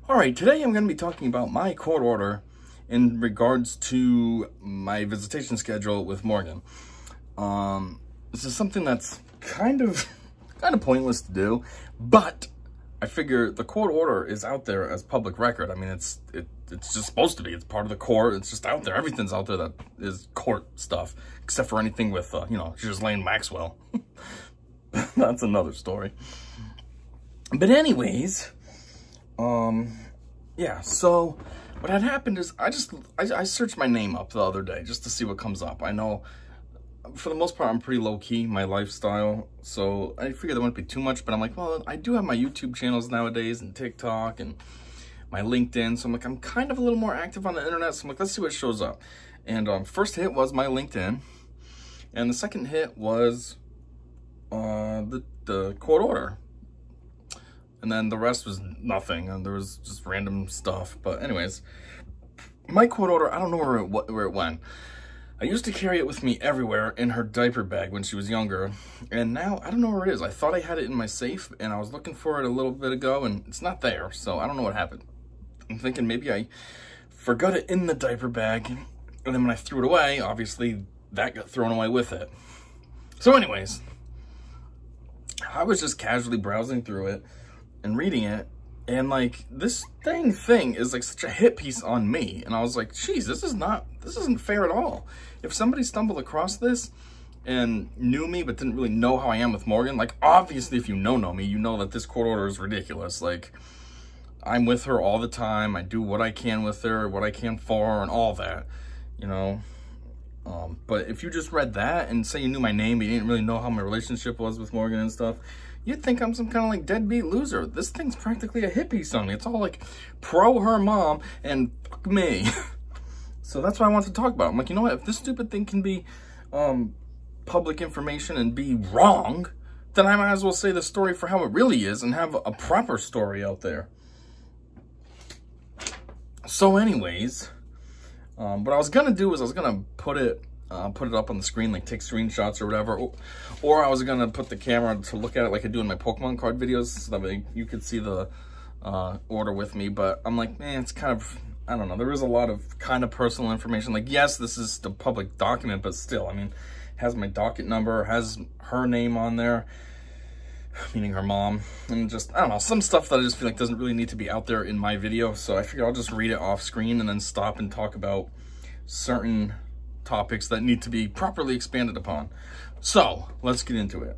All right, today I'm going to be talking about my court order in regards to my visitation schedule with Morgan. This is something that's kind of pointless to do, but I figure the court order is out there as public record. I mean, it's just supposed to be. It's part of the court. It's just out there. Everything's out there that is court stuff, except for anything with, Ghislaine Maxwell. That's another story. But anyways, yeah, so what had happened is I searched my name up the other day just to see what comes up. I know for the most part I'm pretty low-key, my lifestyle, so I figured there wouldn't be too much, but I'm like, well, I do have my YouTube channels nowadays and TikTok and my LinkedIn, so I'm like, I'm kind of a little more active on the internet, so I'm like, let's see what shows up. And first hit was my LinkedIn, and the second hit was the court order. And then the rest was nothing, and there was just random stuff. But anyways, my court order, I don't know where it went. I used to carry it with me everywhere in her diaper bag when she was younger, and now I don't know where it is. I thought I had it in my safe, and I was looking for it a little bit ago, and it's not there, so I don't know what happened. I'm thinking maybe I forgot it in the diaper bag, and then when I threw it away, obviously that got thrown away with it. So anyways, I was just casually browsing through it and reading it, and like this thing is like such a hit piece on me, and I was like, geez, this isn't fair at all. If somebody stumbled across this and knew me but didn't really know how I am with Morgan, like obviously if you know me, you know that this court order is ridiculous. Like, I'm with her all the time, I do what I can with her, what I can for her, and all that, you know. But if you just read that and say you knew my name, but you didn't really know how my relationship was with Morgan and stuff, you'd think I'm some kind of like deadbeat loser. This thing's practically a hit piece on me. It's all like pro her mom and fuck me. So that's what I want to talk about. I'm like, you know what? If this stupid thing can be public information and be wrong, then I might as well say the story for how it really is and have a proper story out there. So anyways, what I was gonna do is I was gonna put it up on the screen, like take screenshots or whatever, or I was gonna put the camera to look at it like I do in my Pokemon card videos, so that you could see the order with me. But I'm like, man, it's kind of, I don't know, there is a lot of kind of personal information. Like, yes, this is the public document, but still, I mean, it has my docket number, has her name on there, meaning her mom, and just, I don't know, some stuff that I just feel like doesn't really need to be out there in my video. So I figured I'll just read it off screen and then stop and talk about certain topics that need to be properly expanded upon. So let's get into it.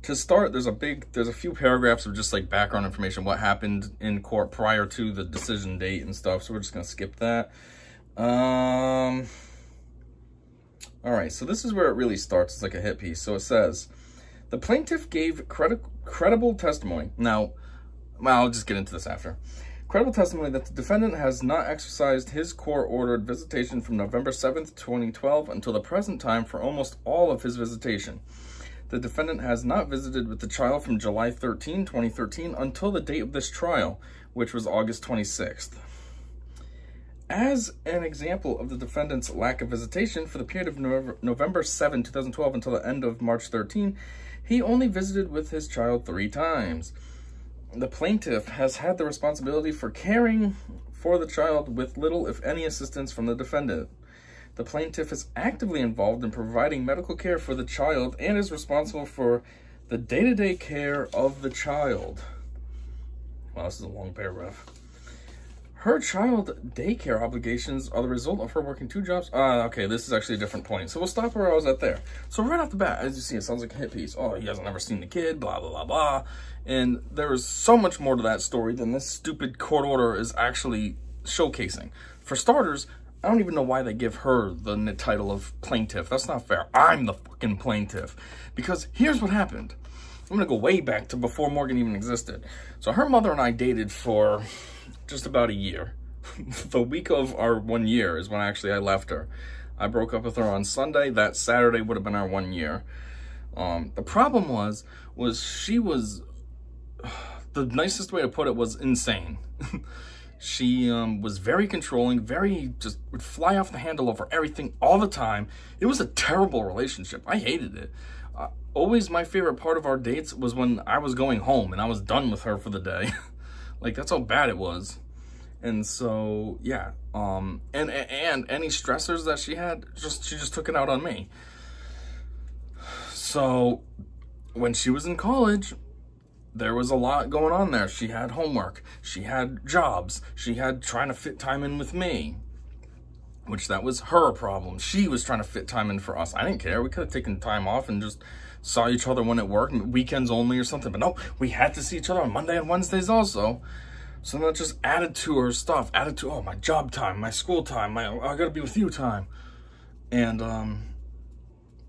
To start, there's a few paragraphs of just like background information, what happened in court prior to the decision date and stuff. So we're just gonna skip that. All right, so this is where it really starts. It's like a hit piece. So it says, the plaintiff gave credible testimony. Now, well, I'll just get into this after. Credible testimony that the defendant has not exercised his court-ordered visitation from November 7th, 2012 until the present time for almost all of his visitation. The defendant has not visited with the child from July 13, 2013 until the date of this trial, which was August 26th. As an example of the defendant's lack of visitation for the period of November 7, 2012 until the end of March 13, he only visited with his child 3 times. The plaintiff has had the responsibility for caring for the child with little, if any, assistance from the defendant. The plaintiff is actively involved in providing medical care for the child and is responsible for the day-to-day care of the child. Wow, this is a long paragraph. Her child daycare obligations are the result of her working 2 jobs. Okay, this is actually a different point. So we'll stop where I was at there. So right off the bat, as you see, it sounds like a hit piece. Oh, he hasn't ever seen the kid, blah, blah, blah, blah. And there is so much more to that story than this stupid court order is actually showcasing. For starters, I don't even know why they give her the title of plaintiff. That's not fair. I'm the fucking plaintiff. Because here's what happened. I'm going to go way back to before Morgan even existed. So her mother and I dated for just about a year. The week of our 1 year is when I left her. I broke up with her on Sunday. That Saturday would have been our 1 year. The problem was she was, the nicest way to put it was insane. She was very controlling, just would fly off the handle over everything all the time. It was a terrible relationship. I hated it. Always my favorite part of our dates was when I was going home and I was done with her for the day. Like, that's how bad it was. And so, yeah, and any stressors that she had, she just took it out on me. So when she was in college, there was a lot going on there. She had homework, she had jobs, she had trying to fit time in with me, which that was her problem. She was trying to fit time in for us. I didn't care. We could have taken time off and just saw each other when it worked, weekends only or something. But no, we had to see each other on Monday and Wednesdays also. So that just added to her stuff, added to, oh, my job time, my school time, I gotta be with you time. And,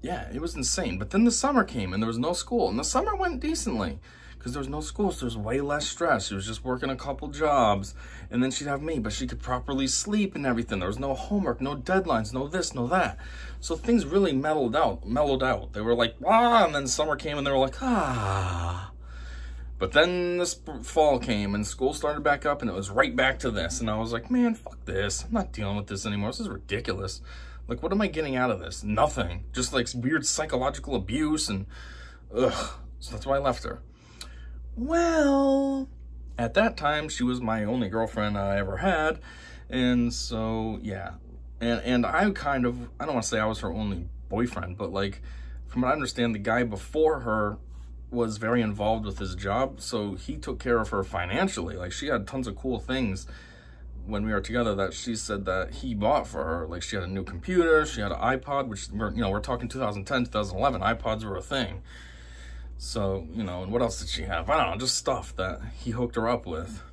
yeah, it was insane. But then the summer came and there was no school. And the summer went decently because there was no school, so there was way less stress. She was just working a couple jobs. And then she'd have me, but she could properly sleep and everything. There was no homework, no deadlines, no this, no that. So things really mellowed out. They were like, ah, and then summer came and they were like, ah. But then this fall came and school started back up and it was right back to this. And I was like, man, fuck this. I'm not dealing with this anymore. This is ridiculous. Like, what am I getting out of this? Nothing. Just like weird psychological abuse and ugh. So that's why I left her. Well, at that time, she was my only girlfriend I ever had. And so, yeah. And I kind of, I don't want to say I was her only boyfriend, but like, from what I understand, the guy before her was very involved with his job, so he took care of her financially. Like, she had tons of cool things when we were together that she said that he bought for her. Like, she had a new computer, she had an iPod, which we're talking 2010, 2011, iPods were a thing. So, and what else did she have? I don't know, just stuff that he hooked her up with.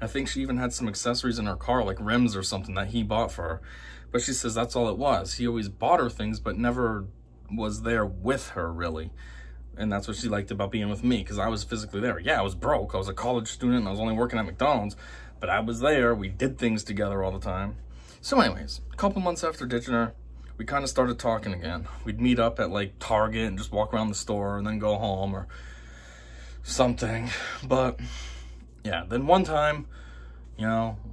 I think she even had some accessories in her car, like rims or something that he bought for her. But she says that's all it was. He always bought her things, but never was there with her, really. And that's what she liked about being with me, because I was physically there. Yeah, I was broke. I was a college student, and I was only working at McDonald's. But I was there. We did things together all the time. So anyways, a couple months after ditching her, we kind of started talking again. We'd meet up at, like, Target and just walk around the store and then go home or something. But, yeah, then one time,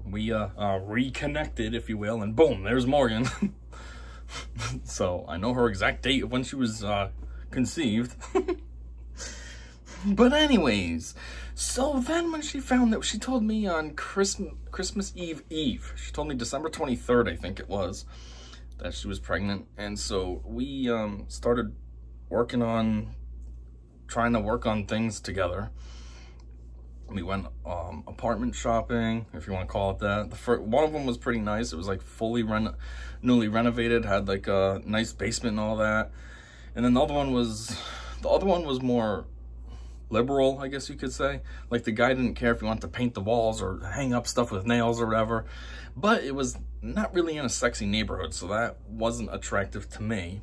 we reconnected, if you will, and boom, there's Morgan. So I know her exact date of when she was conceived. But anyways, so then when she found that, she told me on Christmas Eve, she told me December 23rd, I think it was, that she was pregnant. And so we started trying to work on things together. We went apartment shopping, if you want to call it that. One of them was pretty nice. It was like fully newly renovated, had like a nice basement and all that. And then the other one was more liberal, I guess you could say. Like, the guy didn't care if you wanted to paint the walls or hang up stuff with nails or whatever. But it was not really in a sexy neighborhood, so that wasn't attractive to me.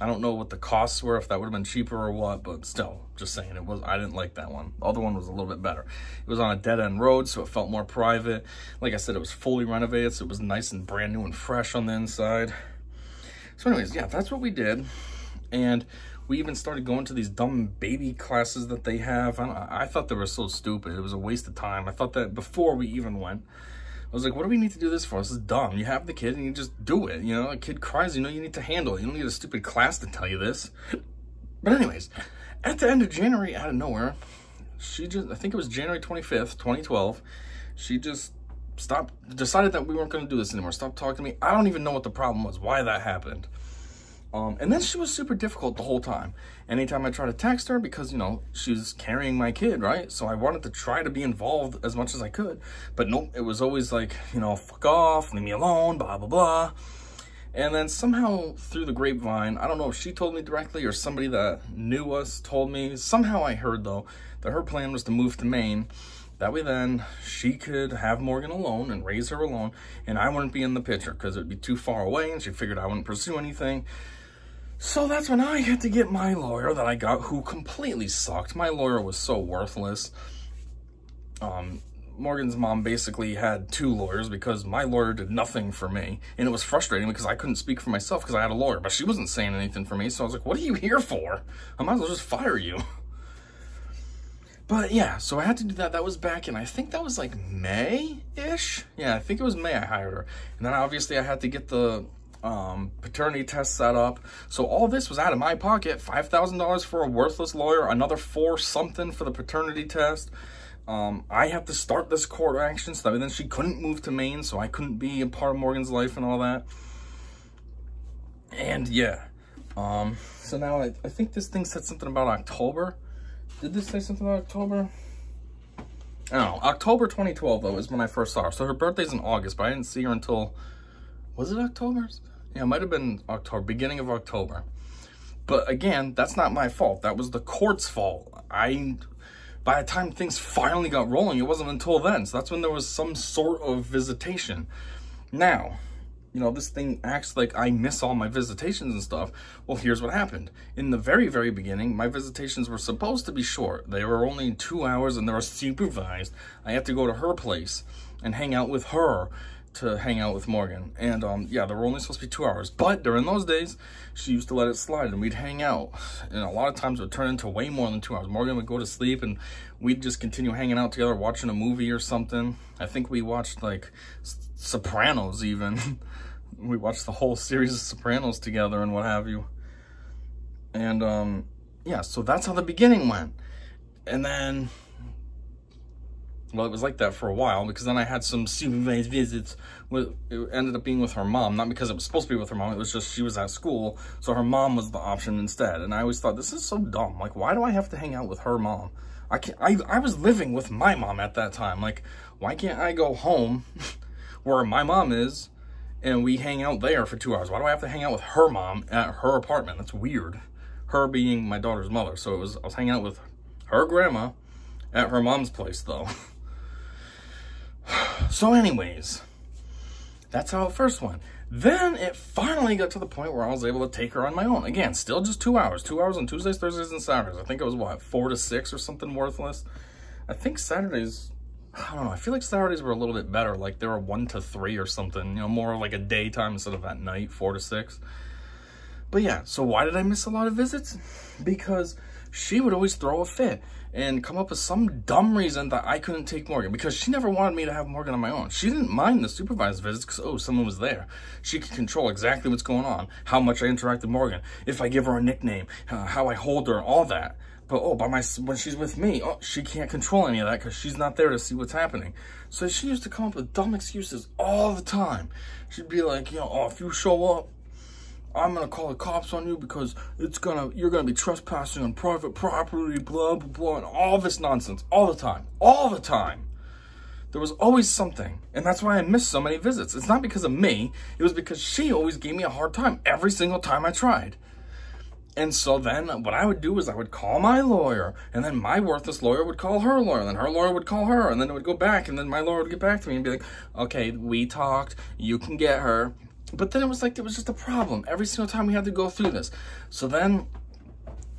I don't know what the costs were, if that would have been cheaper or what, but still, just saying, I didn't like that one. The other one was a little bit better. It was on a dead-end road, so it felt more private. Like I said, it was fully renovated, so it was nice and brand new and fresh on the inside. So anyways, yeah, that's what we did. And we even started going to these dumb baby classes that they have. I thought they were so stupid. It was a waste of time. I thought that before we even went. I was like, what do we need to do this for? This is dumb. You have the kid and you just do it. A kid cries, you need to handle it. You don't need a stupid class to tell you this. But anyways, at the end of January, out of nowhere, I think it was January 25th, 2012, she just decided that we weren't going to do this anymore. Stopped talking to me. I don't even know what the problem was, why that happened. And then she was super difficult the whole time. Anytime I tried to text her, because, she was carrying my kid, right? So I wanted to try to be involved as much as I could. But nope, it was always like, fuck off, leave me alone, blah, blah, blah. And then somehow through the grapevine, I don't know if she told me directly or somebody that knew us told me. Somehow I heard, though, that her plan was to move to Maine. That way then she could have Morgan alone and raise her alone. And I wouldn't be in the picture because it would be too far away. And she figured I wouldn't pursue anything. So that's when I had to get my lawyer that I got, who completely sucked. My lawyer was so worthless. Morgan's mom basically had two lawyers because my lawyer did nothing for me. And it was frustrating because I couldn't speak for myself because I had a lawyer, but she wasn't saying anything for me. So I was like, what are you here for? I might as well just fire you. But yeah, so I had to do that. That was back in, I think that was like May-ish. Yeah, I think it was May I hired her. And then obviously I had to get the paternity test set up. So all this was out of my pocket. $5,000 for a worthless lawyer, another $4 something for the paternity test. I have to start this court action stuff, and then she couldn't move to Maine, so I couldn't be a part of Morgan's life and all that. And yeah, so now I think this thing said something about October. Did this say something about October? I don't know. October 2012, though, is when I first saw her. So her birthday's in August, but I didn't see her until, was it October? Yeah, it might have been October, beginning of October. But again, that's not my fault. That was the court's fault. By the time things finally got rolling, it wasn't until then. So that's when there was some sort of visitation. Now, you know, this thing acts like I miss all my visitations and stuff. Well, here's what happened. In the very, very beginning, my visitations were supposed to be short. They were only 2 hours and they were supervised. I had to go to her place and hang out with her to hang out with Morgan. And yeah, they were only supposed to be 2 hours. But during those days, she used to let it slide and we'd hang out. And a lot of times it would turn into way more than 2 hours. Morgan would go to sleep and we'd just continue hanging out together, watching a movie or something. I think we watched like Sopranos even. We watched the whole series of Sopranos together and what have you. And yeah, so that's how the beginning went. And then, well, it was like that for a while, because then I had some supervised visits. It ended up being with her mom, not because it was supposed to be with her mom. It was just she was at school, so her mom was the option instead. And I always thought, this is so dumb. Like, why do I have to hang out with her mom? I was living with my mom at that time. Like, why can't I go home where my mom is and we hang out there for 2 hours? Why do I have to hang out with her mom at her apartment? That's weird. Her being my daughter's mother. So I was hanging out with her grandma at her mom's place, though. So anyways, that's how it first went. Then it finally got to the point where I was able to take her on my own. Again, still just 2 hours. 2 hours on Tuesdays, Thursdays, and Saturdays. I think it was, what, 4 to 6 or something worthless? I think Saturdays, I don't know, I feel like Saturdays were a little bit better. Like they were 1 to 3 or something. You know, more like a daytime instead of at night, 4 to 6. But yeah, so why did I miss a lot of visits? Because she would always throw a fit and come up with some dumb reason that I couldn't take Morgan, because she never wanted me to have Morgan on my own. She didn't mind the supervised visits because, oh, someone was there. She could control exactly what's going on, how much I interact with Morgan, if I give her a nickname, how I hold her, all that. But, oh, when she's with me, oh, she can't control any of that because she's not there to see what's happening. So she used to come up with dumb excuses all the time. She'd be like, you know, oh, if you show up, I'm going to call the cops on you because you're going to be trespassing on private property, blah, blah, blah, and all this nonsense, all the time, all the time. There was always something, and that's why I missed so many visits. It's not because of me, it was because she always gave me a hard time every single time I tried. And so then what I would do is I would call my lawyer, and then my worthless lawyer would call her lawyer, and then her lawyer would call her, and then it would go back, and then my lawyer would get back to me and be like, okay, we talked, you can get her. But then it was like, it was just a problem every single time we had to go through this. So then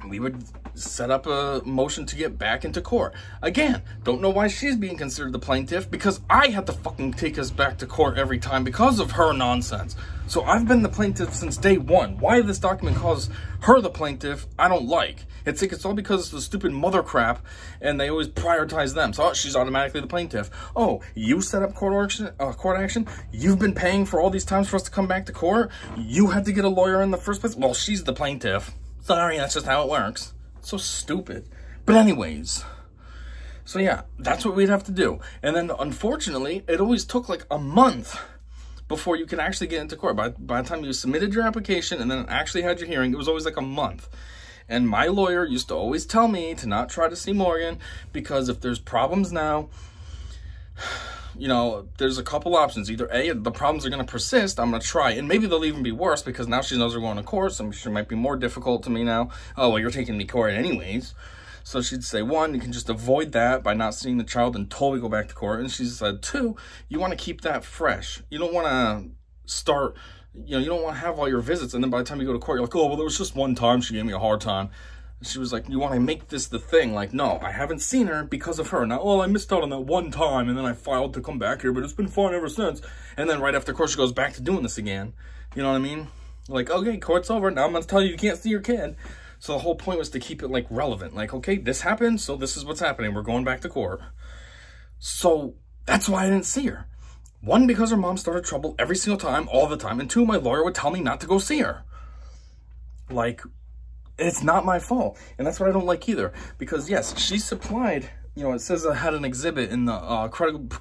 we would set up a motion to get back into court. Again, don't know why she's being considered the plaintiff, because I had to fucking take us back to court every time because of her nonsense. So I've been the plaintiff since day one. Why this document calls her the plaintiff, I don't like. It's like it's all because of the stupid mother crap, and they always prioritize them. So she's automatically the plaintiff. Oh, you set up court action? You've been paying for all these times for us to come back to court? You had to get a lawyer in the first place? Well, she's the plaintiff. Sorry, that's just how it works. It's so stupid. But anyways, so yeah, that's what we'd have to do. And then unfortunately, it always took like a month before you could actually get into court. By the time you submitted your application and then actually had your hearing, it was always like a month. And my lawyer used to always tell me to not try to see Morgan, because if there's problems now, you know, there's a couple options. Either A, the problems are going to persist, I'm going to try, and maybe they'll even be worse because now she knows we're going to court, so she might be more difficult to me now. Oh, well, you're taking me to court anyways. So she'd say, 1, you can just avoid that by not seeing the child until we go back to court. And she said, 2, you want to keep that fresh. You don't want to start, you know, you don't want to have all your visits, and then by the time you go to court, you're like, oh, well, there was just one time she gave me a hard time. She was like, you want to make this the thing. Like, no, I haven't seen her because of her. Now, oh, I missed out on that one time, and then I filed to come back here, but it's been fun ever since. And then right after court, she goes back to doing this again. You know what I mean? Like, okay, court's over. Now I'm going to tell you you can't see your kid. So the whole point was to keep it, like, relevant. Like, okay, this happened, so this is what's happening. We're going back to court. So that's why I didn't see her. 1, because her mom started trouble every single time, all the time. And 2, my lawyer would tell me not to go see her. Like, it's not my fault. And that's what I don't like either. Because, yes, she supplied you know, it says I had an exhibit in the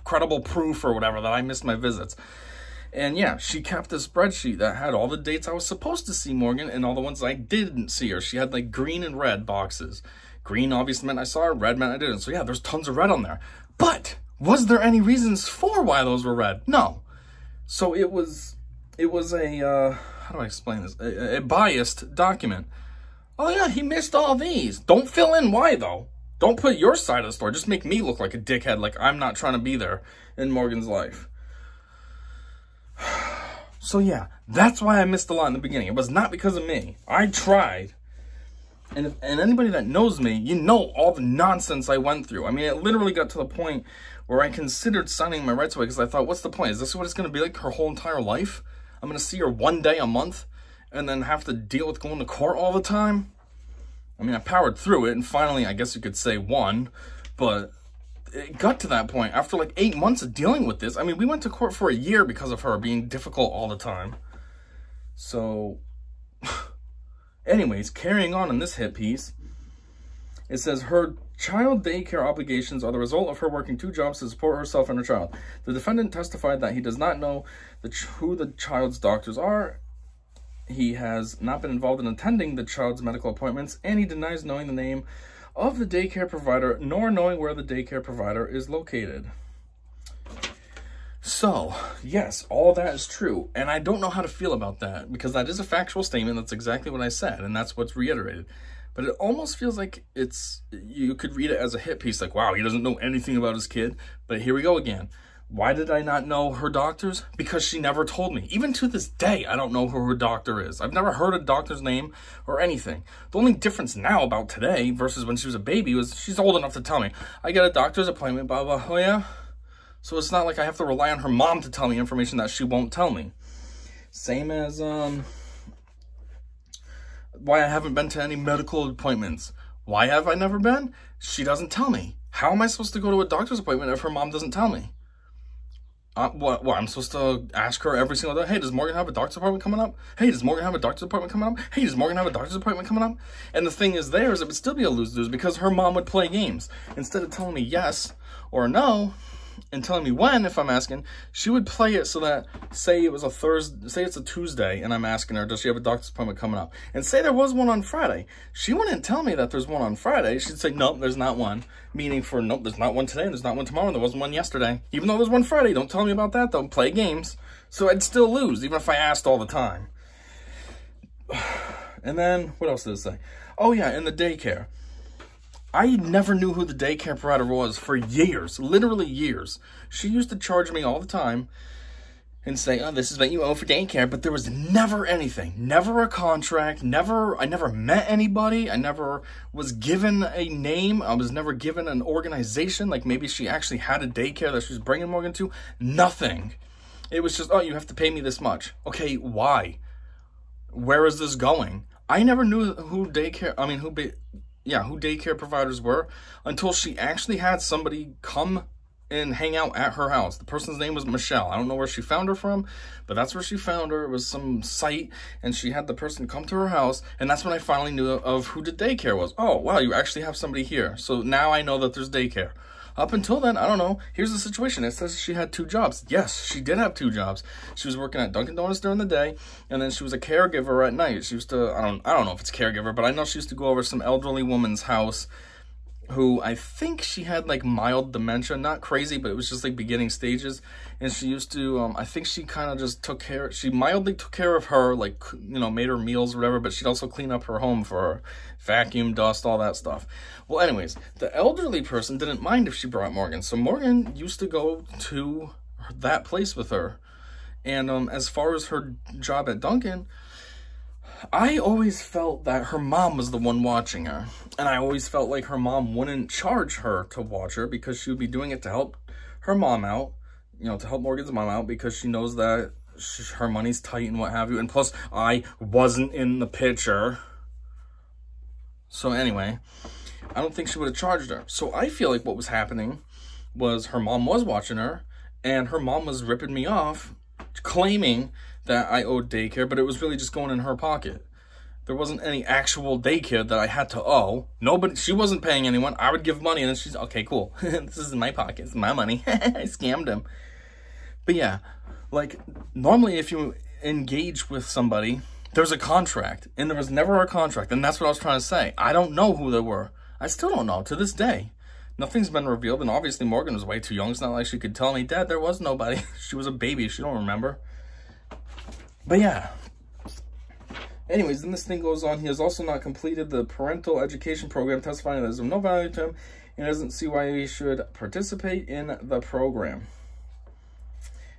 credible proof or whatever that I missed my visits. And yeah, she kept a spreadsheet that had all the dates I was supposed to see Morgan and all the ones I didn't see her. She had like green and red boxes. Green obviously meant I saw her, red meant I didn't. So yeah, there's tons of red on there. But was there any reasons for why those were red? No. So it was a, how do I explain this? A biased document. Oh yeah, he missed all these. Don't fill in why though. Don't put your side of the story. Just make me look like a dickhead, like I'm not trying to be there in Morgan's life. So yeah, that's why I missed a lot in the beginning. It was not because of me. I tried. And anybody that knows me, you know all the nonsense I went through. I mean, it literally got to the point where I considered signing my rights away because I thought, what's the point? Is this what it's going to be like her whole entire life? I'm going to see her one day a month and then have to deal with going to court all the time? I mean, I powered through it and finally, I guess you could say won, but it got to that point after like 8 months of dealing with this. I mean, we went to court for a year because of her being difficult all the time. So, anyways, carrying on in this hit piece, it says her child daycare obligations are the result of her working 2 jobs to support herself and her child. The defendant testified that he does not know who the child's doctors are. He has not been involved in attending the child's medical appointments, and he denies knowing the name of the daycare provider, nor knowing where the daycare provider is located. So, yes, all that is true, and I don't know how to feel about that, because that is a factual statement. That's exactly what I said, and that's what's reiterated. But it almost feels like you could read it as a hit piece, like, wow, he doesn't know anything about his kid. But here we go again. Why did I not know her doctors? Because she never told me. Even to this day, I don't know who her doctor is. I've never heard a doctor's name or anything. The only difference now about today versus when she was a baby was she's old enough to tell me, I get a doctor's appointment, blah, blah, oh yeah? So it's not like I have to rely on her mom to tell me information that she won't tell me. Same as why I haven't been to any medical appointments. Why have I never been? She doesn't tell me. How am I supposed to go to a doctor's appointment if her mom doesn't tell me? What, I'm supposed to ask her every single day, hey, does Morgan have a doctor's appointment coming up? Hey, does Morgan have a doctor's appointment coming up? Hey, does Morgan have a doctor's appointment coming up? And the thing is it would still be a lose-lose because her mom would play games. Instead of telling me yes or no and telling me when, if I'm asking, she would play it so that, say it's a Tuesday and I'm asking her, does she have a doctor's appointment coming up? And say there was one on Friday. She wouldn't tell me that there's one on Friday. She'd say, nope, there's not one. Meaning for, nope, there's not one today, and there's not one tomorrow, and there wasn't one yesterday. Even though there's one Friday, don't tell me about that, though. Play games. So I'd still lose, even if I asked all the time. And then, what else did it say? Oh yeah, in the daycare. I never knew who the daycare provider was for years, literally years. She used to charge me all the time and say, oh, this is what you owe for daycare, but there was never anything, never a contract, I never met anybody, I never was given a name, I was never given an organization, like maybe she actually had a daycare that she was bringing Morgan to, nothing. It was just, oh, you have to pay me this much. Okay, why? Where is this going? I never knew who daycare providers were until she actually had somebody come and hang out at her house. The person's name was Michelle. I don't know where she found her from, but that's where she found her. It was some site, and she had the person come to her house, and that's when I finally knew of who the daycare was. Oh, wow, you actually have somebody here. So now I know that there's daycare. Up until then, I don't know. Here's the situation. It says she had 2 jobs. Yes, she did have 2 jobs. She was working at Dunkin' Donuts during the day, and then she was a caregiver at night. She used to, I don't know if it's caregiver, but I know she used to go over to some elderly woman's house who I think she had like mild dementia, not crazy, but it was just like beginning stages. And she used to, I think she kind of just she mildly took care of her, like, you know, made her meals or whatever, but she'd also clean up her home for her, vacuum, dust, all that stuff. Well, anyways, the elderly person didn't mind if she brought Morgan. So Morgan used to go to that place with her. And as far as her job at Dunkin', I always felt that her mom was the one watching her. And I always felt like her mom wouldn't charge her to watch her because she would be doing it to help her mom out, you know, to help Morgan's mom out because she knows that her money's tight and what have you. And plus, I wasn't in the picture. So anyway, I don't think she would have charged her. So I feel like what was happening was her mom was watching her and her mom was ripping me off, claiming that I owed daycare, but it was really just going in her pocket. There wasn't any actual daycare that I had to owe. Nobody, she wasn't paying anyone. I would give money and then she's, okay, cool. This is in my pocket. It's my money. I scammed him. But yeah, like, normally if you engage with somebody, there's a contract. And there was never a contract. And that's what I was trying to say. I don't know who they were. I still don't know to this day. Nothing's been revealed. And obviously Morgan was way too young. It's not like she could tell me, Dad, there was nobody. She was a baby. She don't remember. But yeah. Anyways, then this thing goes on. He has also not completed the parental education program, testifying that there's no value to him and doesn't see why he should participate in the program.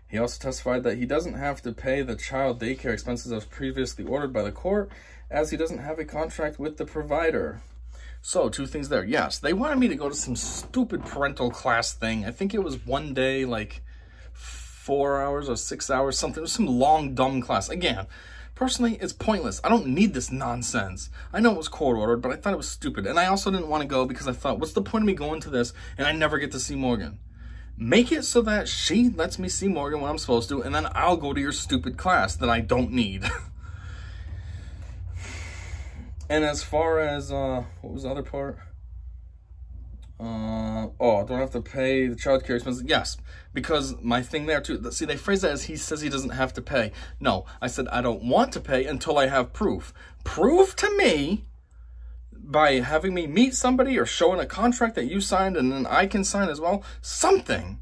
He also testified that he doesn't have to pay the child daycare expenses as previously ordered by the court, as he doesn't have a contract with the provider. So, two things there. Yes, they wanted me to go to some stupid parental class thing. I think it was one day, like 4 hours or 6 hours, something. It was some long, dumb class. Again, personally, it's pointless. I don't need this nonsense. I know it was court-ordered, but I thought it was stupid. And I also didn't want to go because I thought, what's the point of me going to this and I never get to see Morgan? Make it so that she lets me see Morgan when I'm supposed to, and then I'll go to your stupid class that I don't need. And as far as, what was the other part? Oh, don't have to pay the child care expenses? Yes, because my thing there too, see, they phrase that as he says he doesn't have to pay. No, I said I don't want to pay until I have proof. Prove to me by having me meet somebody or showing a contract that you signed and then I can sign as well, something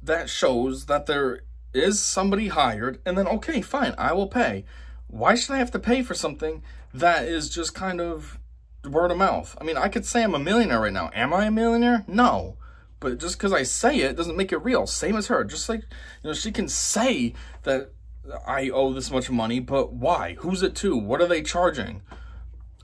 that shows that there is somebody hired, and then, okay, fine, I will pay. Why should I have to pay for something that is just kind of word of mouth? I mean, I could say I'm a millionaire right now. Am I a millionaire? No. But just because I say it doesn't make it real. Same as her. Just like, you know, she can say that I owe this much money, but why? Who's it to? What are they charging?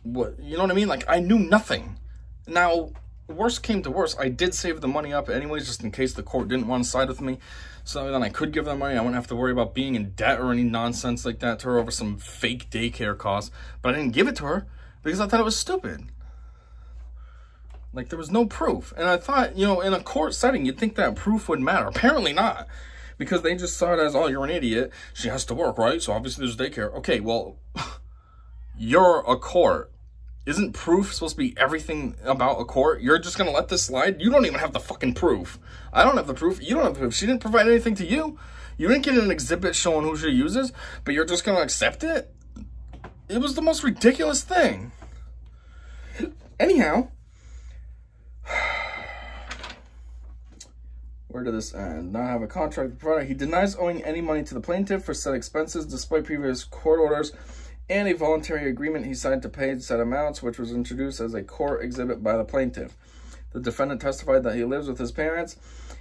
What, you know what I mean? Like, I knew nothing. Now, worst came to worst, I did save the money up anyways, just in case the court didn't want to side with me. So then I could give them money. I wouldn't have to worry about being in debt or any nonsense like that to her over some fake daycare costs. But I didn't give it to her because I thought it was stupid. Like, there was no proof. And I thought, you know, in a court setting, you'd think that proof would matter. Apparently not. Because they just saw it as, oh, you're an idiot. She has to work, right? So obviously there's daycare. Okay, well, you're a court. Isn't proof supposed to be everything about a court? You're just going to let this slide? You don't even have the fucking proof. I don't have the proof. You don't have the proof. She didn't provide anything to you. You didn't get an exhibit showing who she uses, but you're just going to accept it? It was the most ridiculous thing. Anyhow, where did this end? Not have a contract with the provider. He denies owing any money to the plaintiff for said expenses despite previous court orders and a voluntary agreement he signed to pay said amounts, which was introduced as a court exhibit by the plaintiff. The defendant testified that he lives with his parents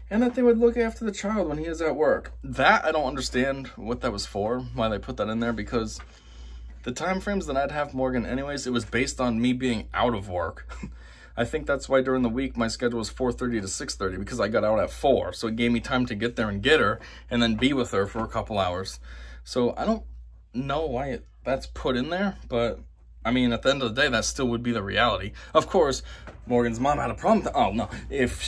and that they would look after the child when he is at work. That, I don't understand what that was for, why they put that in there, because the time frames that I'd have Morgan anyways, it was based on me being out of work. I think that's why during the week my schedule was 4:30 to 6:30, because I got out at 4. So it gave me time to get there and get her and then be with her for a couple hours. So I don't know why that's put in there, but I mean, at the end of the day, that still would be the reality. Of course, Morgan's mom had a problem. Oh no, if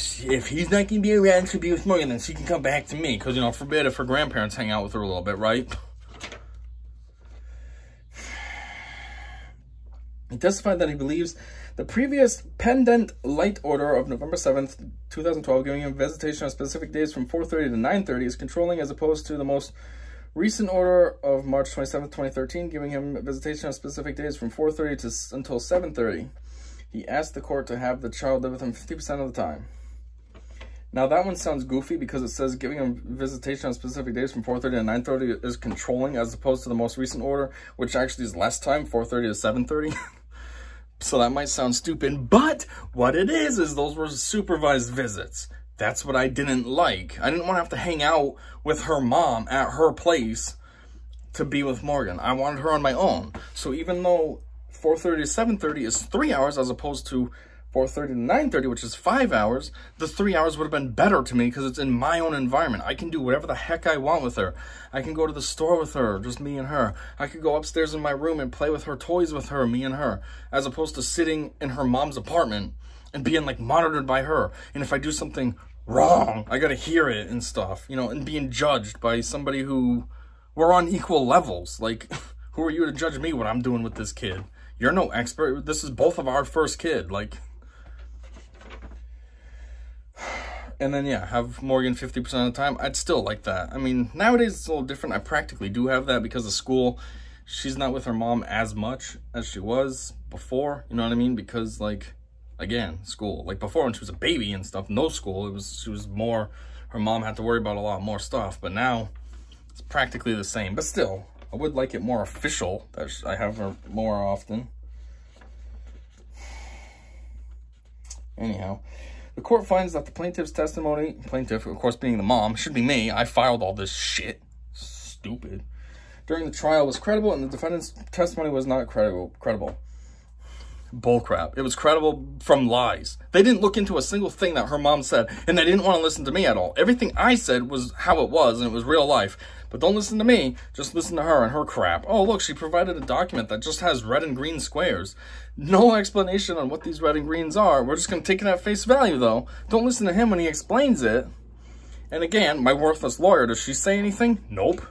he's not gonna be around to be with Morgan, then she can come back to me, because, you know, forbid if her grandparents hang out with her a little bit, right? He testified that he believes the previous pendant light order of November 7th, 2012, giving him visitation on specific days from 4:30 to 9:30 is controlling, as opposed to the most recent order of March 27th, 2013, giving him visitation on specific days from 4:30 to until 7:30. He asked the court to have the child live with him 50% of the time. Now, that one sounds goofy because it says giving him visitation on specific days from 4:30 to 9:30 is controlling, as opposed to the most recent order, which actually is less time, 4:30 to 7:30. So that might sound stupid, but what it is those were supervised visits. That's what I didn't like. I didn't want to have to hang out with her mom at her place to be with Morgan. I wanted her on my own. So even though 4:30 to 7:30 is 3 hours as opposed to 4:30 to 9:30, which is 5 hours, the 3 hours would have been better to me because it's in my own environment. I can do whatever the heck I want with her. I can go to the store with her, just me and her. I could go upstairs in my room and play with her toys with her, me and her, as opposed to sitting in her mom's apartment and being like monitored by her. And if I do something wrong, I gotta hear it and stuff, you know, and being judged by somebody who we're on equal levels. Like, Who are you to judge me what I'm doing with this kid? You're no expert. This is both of our first kid. Like, and then, yeah, have Morgan 50% of the time. I'd still like that. I mean, nowadays it's a little different. I practically do have that because of school. She's not with her mom as much as she was before. You know what I mean? Because, like, again, school. Like, before when she was a baby and stuff, no school. She was more, her mom had to worry about a lot more stuff. But now, it's practically the same. But still, I would like it more official that I have her more often. Anyhow, the court finds that the plaintiff's testimony, plaintiff, of course being the mom, should be me. I filed all this shit. Stupid. During the trial was credible and the defendant's testimony was not credible. Bullcrap. It was credible from lies. They didn't look into a single thing that her mom said, and they didn't want to listen to me at all. Everything I said was how it was, and it was real life. But don't listen to me, just listen to her and her crap. Oh, look, she provided a document that just has red and green squares. No explanation on what these red and greens are. We're just going to take it at face value, though. Don't listen to him when he explains it. And again, my worthless lawyer, does she say anything? Nope.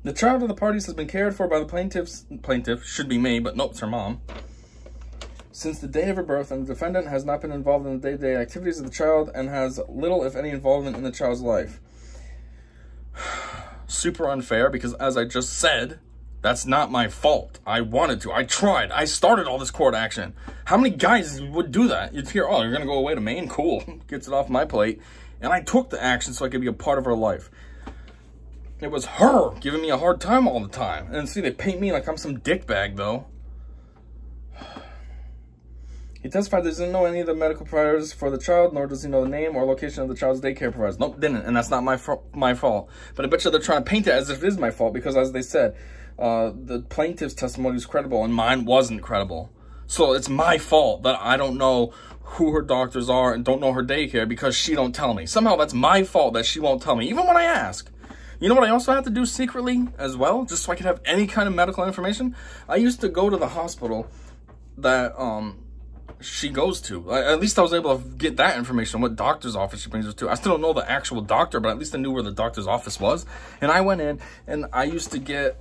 The child of the parties has been cared for by the plaintiff, should be me, but nope, it's her mom, since the day of her birth, and the defendant has not been involved in the day-to-day activities of the child and has little, if any, involvement in the child's life. Super unfair, because as I just said, that's not my fault. I wanted to. I tried. I started all this court action. How many guys would do that? You'd hear, oh, you're going to go away to Maine? Cool. Gets it off my plate. And I took the action so I could be a part of her life. It was her giving me a hard time all the time. And see, they paint me like I'm some dickbag, though. He testified he doesn't know any of the medical providers for the child, nor does he know the name or location of the child's daycare providers. Nope, didn't, and that's not my fault. But I bet you they're trying to paint it as if it is my fault, because as they said, the plaintiff's testimony was credible and mine wasn't credible. So it's my fault that I don't know who her doctors are and don't know her daycare because she don't tell me. Somehow that's my fault that she won't tell me, even when I ask. You know what I also have to do secretly as well, just so I could have any kind of medical information? I used to go to the hospital that she goes to. At least I was able to get that information, what doctor's office she brings her to. I still don't know the actual doctor, but at least I knew where the doctor's office was. And I went in, and I used to get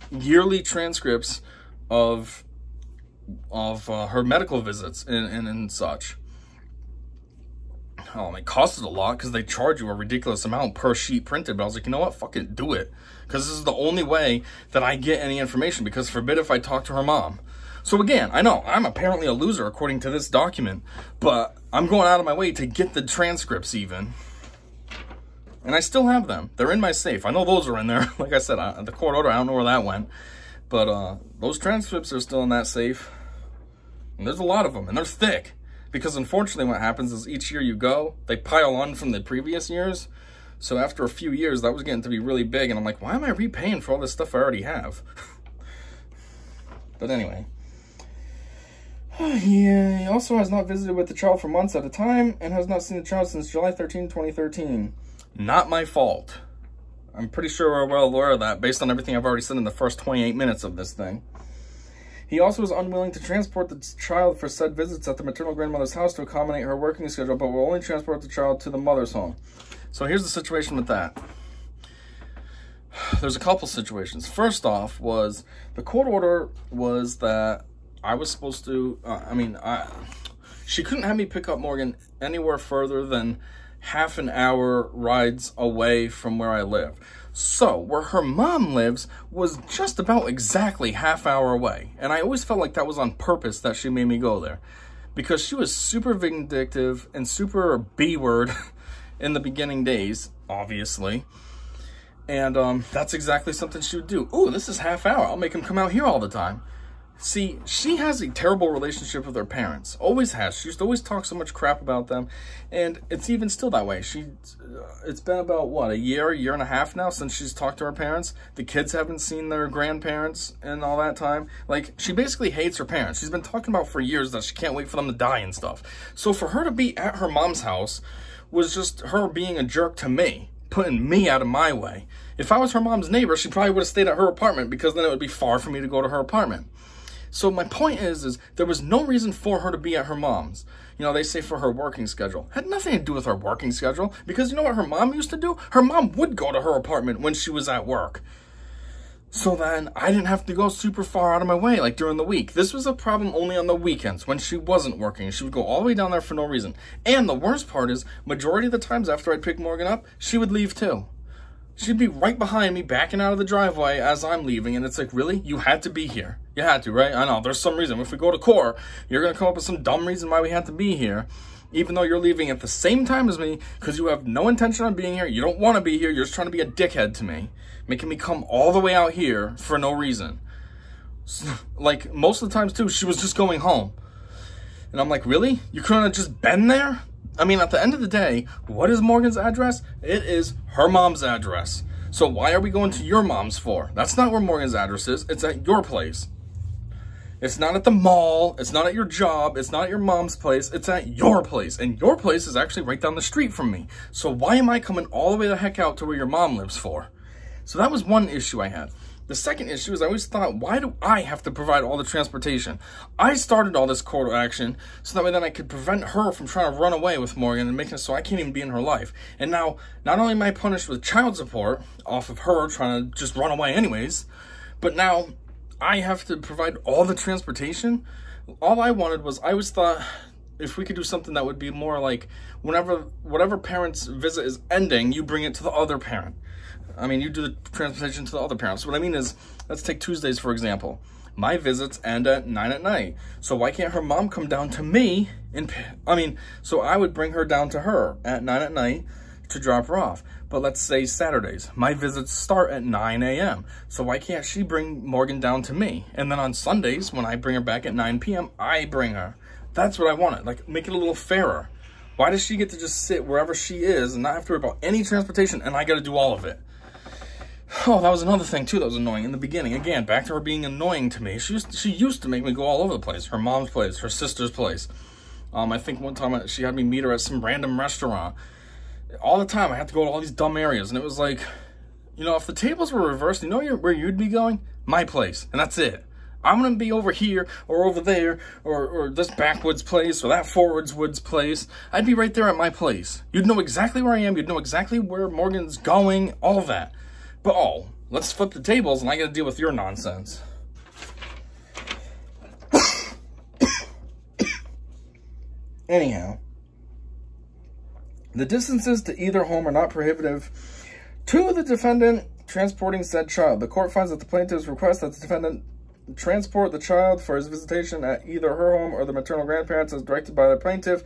yearly transcripts of her medical visits and such. It costed a lot because they charge you a ridiculous amount per sheet printed. But I was like, you know what? Fuck it, do it. Because this is the only way that I get any information. Because forbid if I talk to her mom. So again, I know I'm apparently a loser according to this document. But I'm going out of my way to get the transcripts even. And I still have them. They're in my safe. I know those are in there. Like I said, the court order, I don't know where that went. But those transcripts are still in that safe. And there's a lot of them. And they're thick. Because unfortunately what happens is each year you go, they pile on from the previous years. So after a few years, that was getting to be really big. And I'm like, why am I repaying for all this stuff I already have? But anyway. He also has not visited with the child for months at a time and has not seen the child since July 13, 2013. Not my fault. I'm pretty sure we're well aware of that based on everything I've already said in the first 28 minutes of this thing. He also was unwilling to transport the child for said visits at the maternal grandmother's house to accommodate her working schedule, but will only transport the child to the mother's home. So here's the situation with that. There's a couple situations. First off was the court order was that I was supposed to, she couldn't have me pick up Morgan anywhere further than half an hour rides away from where I live. So, where her mom lives was just about exactly half hour away. And I always felt like that was on purpose that she made me go there. Because she was super vindictive and super B-word in the beginning days, obviously. And that's exactly something she would do. Ooh, this is half hour. I'll make him come out here all the time. See, she has a terrible relationship with her parents. Always has. She used to always talk so much crap about them. And it's even still that way. It's been about, what, a year and a half now since she's talked to her parents. The kids haven't seen their grandparents in all that time. Like, she basically hates her parents. She's been talking about for years that she can't wait for them to die and stuff. So for her to be at her mom's house was just her being a jerk to me, putting me out of my way. If I was her mom's neighbor, she probably would have stayed at her apartment because then it would be far for me to go to her apartment. So my point is there was no reason for her to be at her mom's. You know, they say for her working schedule. Had nothing to do with her working schedule, because you know what her mom used to do? Her mom would go to her apartment when she was at work. So then I didn't have to go super far out of my way, like during the week. This was a problem only on the weekends when she wasn't working. She would go all the way down there for no reason. And the worst part is, majority of the times after I'd pick Morgan up, she would leave too. She'd be right behind me, backing out of the driveway as I'm leaving, and it's like, really? You had to be here. You had to, right? I know, there's some reason. If we go to court, you're going to come up with some dumb reason why we had to be here, even though you're leaving at the same time as me, because you have no intention on being here. You don't want to be here. You're just trying to be a dickhead to me, making me come all the way out here for no reason. Like, most of the times, too, she was just going home. And I'm like, really? You couldn't have just been there? I mean, at the end of the day, what is Morgan's address? It is her mom's address. So why are we going to your mom's for? That's not where Morgan's address is. It's at your place. It's not at the mall. It's not at your job. It's not at your mom's place. It's at your place. And your place is actually right down the street from me. So why am I coming all the way the heck out to where your mom lives for? So that was one issue I had. The second issue is I always thought, why do I have to provide all the transportation? I started all this court action so that way then I could prevent her from trying to run away with Morgan and making it so I can't even be in her life. And now, not only am I punished with child support off of her trying to just run away anyways, but now I have to provide all the transportation. All I wanted was, I always thought if we could do something that would be more like, whatever parent's visit is ending, you bring it to the other parent. I mean, you do the transportation to the other parents. What I mean is, let's take Tuesdays, for example. My visits end at 9 at night. So why can't her mom come down to me? So I would bring her down to her at 9 at night to drop her off. But let's say Saturdays. My visits start at 9 a.m. So why can't she bring Morgan down to me? And then on Sundays, when I bring her back at 9 p.m., I bring her. That's what I wanted. Like, make it a little fairer. Why does she get to just sit wherever she is and not have to worry about any transportation, and I got to do all of it? Oh, that was another thing, too, that was annoying in the beginning. Again, back to her being annoying to me. She used to make me go all over the place. Her mom's place, her sister's place. I think one time she had me meet her at some random restaurant. All the time, I had to go to all these dumb areas. And it was like, you know, if the tables were reversed, you know where you'd be going? My place. And that's it. I'm going to be over here or over there or this backwoods place or that forwards woods place. I'd be right there at my place. You'd know exactly where I am. You'd know exactly where Morgan's going, all of that. But, oh, let's flip the tables and I got to deal with your nonsense. Anyhow, the distances to either home are not prohibitive to the defendant transporting said child. The court finds that the plaintiff's request that the defendant transport the child for his visitation at either her home or the maternal grandparents as directed by the plaintiff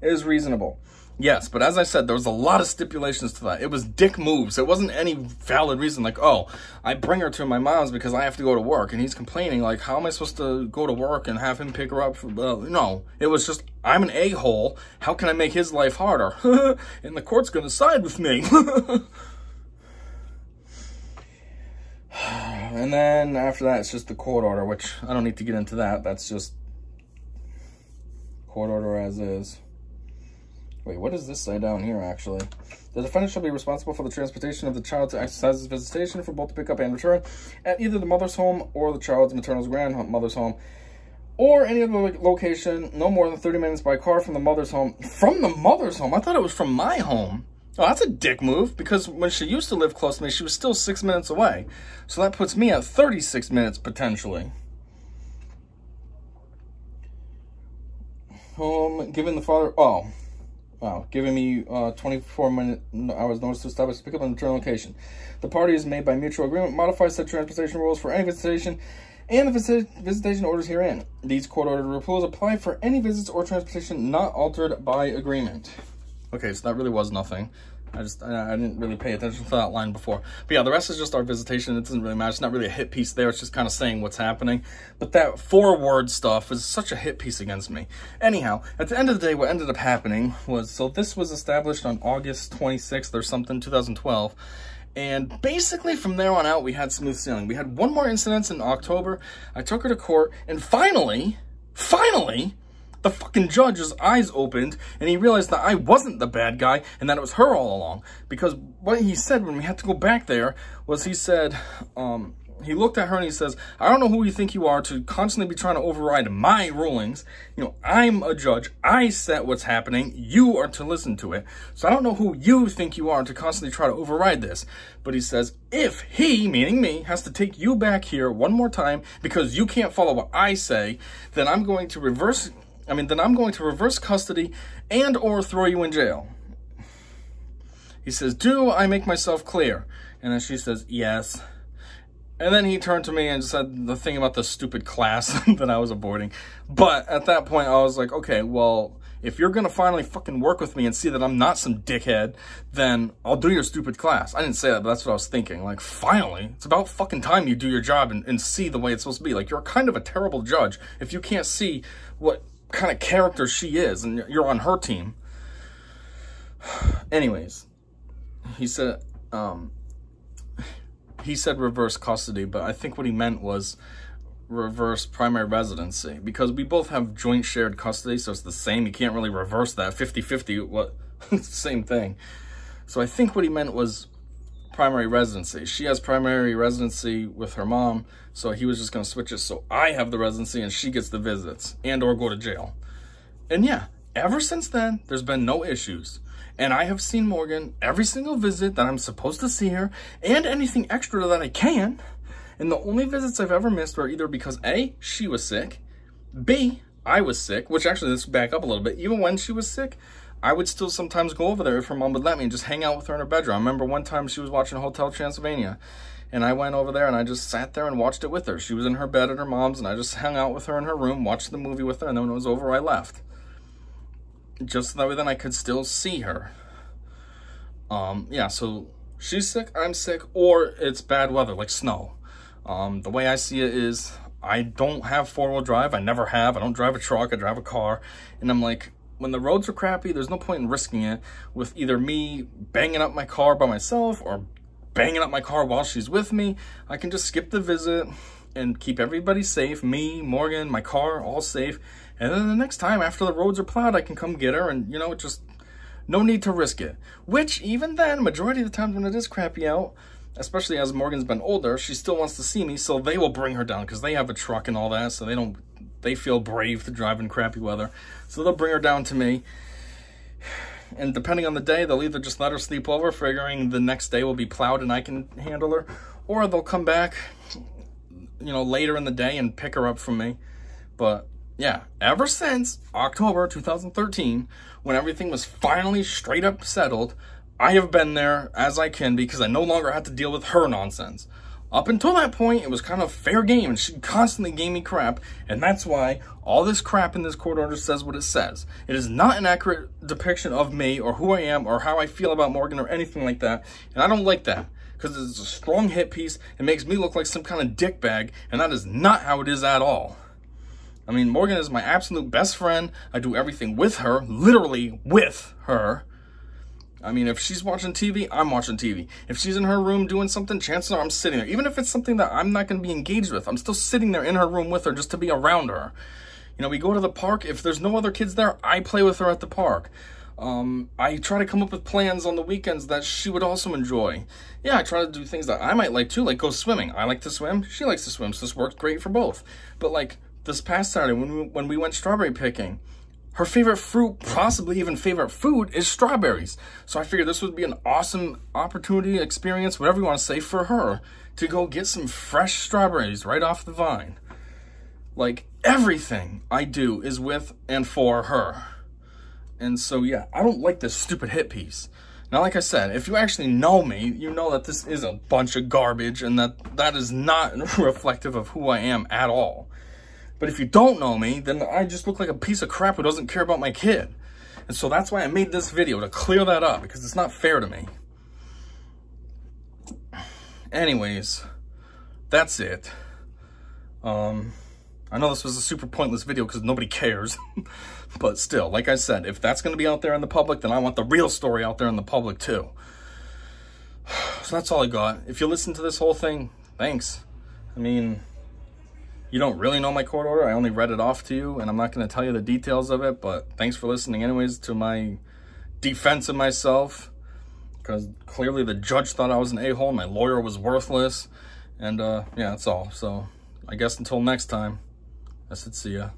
is reasonable. Yes, but as I said, there was a lot of stipulations to that. It was dick moves. It wasn't any valid reason like, oh, I bring her to my mom's because I have to go to work. And he's complaining, like, how am I supposed to go to work and have him pick her up? No, it was just, I'm an a-hole. How can I make his life harder? And the court's going to side with me. And then after that, it's just the court order, which I don't need to get into that. That's just court order as is. Wait, what does this say down here, actually? The defendant shall be responsible for the transportation of the child to exercise his visitation for both the pickup and return at either the mother's home or the child's maternal grandmother's home, or any other location no more than 30 minutes by car from the mother's home. From the mother's home? I thought it was from my home. Oh, that's a dick move, because when she used to live close to me, she was still 6 minutes away. So that puts me at 36 minutes, potentially. Home, giving the father... Oh. Wow, giving me 24 hours notice to establish pickup and return location. The party is made by mutual agreement, modifies said transportation rules for any visitation, and the visitation orders herein. These court-ordered rules apply for any visits or transportation not altered by agreement. Okay, so that really was nothing. I didn't really pay attention to that line before. But yeah, the rest is just our visitation. It doesn't really matter. It's not really a hit piece there. It's just kind of saying what's happening. But that forward stuff is such a hit piece against me. Anyhow, at the end of the day, what ended up happening was, so this was established on August 26th or something, 2012. And basically from there on out, we had smooth sailing. We had one more incident in October. I took her to court, and finally, the fucking judge's eyes opened and he realized that I wasn't the bad guy and that it was her all along. Because what he said when we had to go back there was he said, he looked at her and he says, I don't know who you think you are to constantly be trying to override my rulings. You know, I'm a judge. I set what's happening. You are to listen to it. So I don't know who you think you are to constantly try to override this. But he says, if he, meaning me, has to take you back here one more time because you can't follow what I say, then I'm going to reverse custody and or throw you in jail. He says, do I make myself clear? And then she says, yes. And then he turned to me and said the thing about the stupid class that I was avoiding. But at that point, I was like, okay, well, if you're going to finally fucking work with me and see that I'm not some dickhead, then I'll do your stupid class. I didn't say that, but that's what I was thinking. Like, finally, it's about fucking time you do your job and see the way it's supposed to be. Like, you're kind of a terrible judge if you can't see what kind of character she is and you're on her team. Anyways, he said reverse custody, but I think what he meant was reverse primary residency, because we both have joint shared custody, so it's the same. You can't really reverse that. 50-50, what? It's the same thing. So I think what he meant was primary residency. She has primary residency with her mom, so he was just going to switch it so I have the residency and she gets the visits and or go to jail. And yeah, ever since then, there's been no issues. And I have seen Morgan every single visit that I'm supposed to see her, and anything extra that I can. And the only visits I've ever missed were either because A, she was sick, B, I was sick, which actually, let's back up a little bit. Even when she was sick, I would still sometimes go over there if her mom would let me and just hang out with her in her bedroom. I remember one time she was watching Hotel Transylvania, and I went over there and I just sat there and watched it with her. She was in her bed at her mom's, and I just hung out with her in her room, watched the movie with her, and then when it was over, I left. Just so that way then I could still see her. Yeah, so she's sick, I'm sick, or it's bad weather, like snow. The way I see it is, I don't have four-wheel drive. I never have. I don't drive a truck. I drive a car. And I'm like, when the roads are crappy, there's no point in risking it with either me banging up my car by myself or banging up my car while she's with me. I can just skip the visit and keep everybody safe. Me, Morgan, my car, all safe. And then the next time after the roads are plowed, I can come get her and, you know, just no need to risk it. Which, even then, majority of the times when it is crappy out, especially as Morgan's been older, she still wants to see me, so they will bring her down because they have a truck and all that, so they feel brave to drive in crappy weather. So they'll bring her down to me. And depending on the day, they'll either just let her sleep over, figuring the next day will be plowed and I can handle her, or they'll come back, you know, later in the day and pick her up from me. But yeah, ever since October 2013, when everything was finally straight up settled, I have been there as I can because I no longer have to deal with her nonsense. Up until that point, it was kind of fair game, and she constantly gave me crap, and that's why all this crap in this court order says what it says. It is not an accurate depiction of me or who I am or how I feel about Morgan or anything like that, and I don't like that because it's a strong hit piece. It makes me look like some kind of dickbag, and that is not how it is at all. I mean, Morgan is my absolute best friend. I do everything with her, literally with her. I mean, if she's watching TV, I'm watching TV. If she's in her room doing something, chances are I'm sitting there. Even if it's something that I'm not going to be engaged with, I'm still sitting there in her room with her just to be around her. You know, we go to the park. If there's no other kids there, I play with her at the park. I try to come up with plans on the weekends that she would also enjoy. Yeah, I try to do things that I might like too, like go swimming. I like to swim. She likes to swim, so this works great for both. But like this past Saturday when we went strawberry picking, her favorite fruit, possibly even favorite food, is strawberries. So I figured this would be an awesome opportunity, experience, whatever you want to say, for her to go get some fresh strawberries right off the vine. Like, everything I do is with and for her. And so, yeah, I don't like this stupid hit piece. Now, like I said, if you actually know me, you know that this is a bunch of garbage and that is not reflective of who I am at all. But if you don't know me, then I just look like a piece of crap who doesn't care about my kid. And so that's why I made this video, to clear that up, because it's not fair to me. Anyways, that's it. I know this was a super pointless video because nobody cares. But still, like I said, if that's going to be out there in the public, then I want the real story out there in the public too. So that's all I got. If you listen to this whole thing, thanks. I mean, you don't really know my court order. I only read it off to you, and I'm not going to tell you the details of it, but thanks for listening anyways to my defense of myself, because clearly the judge thought I was an a-hole, my lawyer was worthless, And yeah, that's all. So I guess until next time, I said see ya.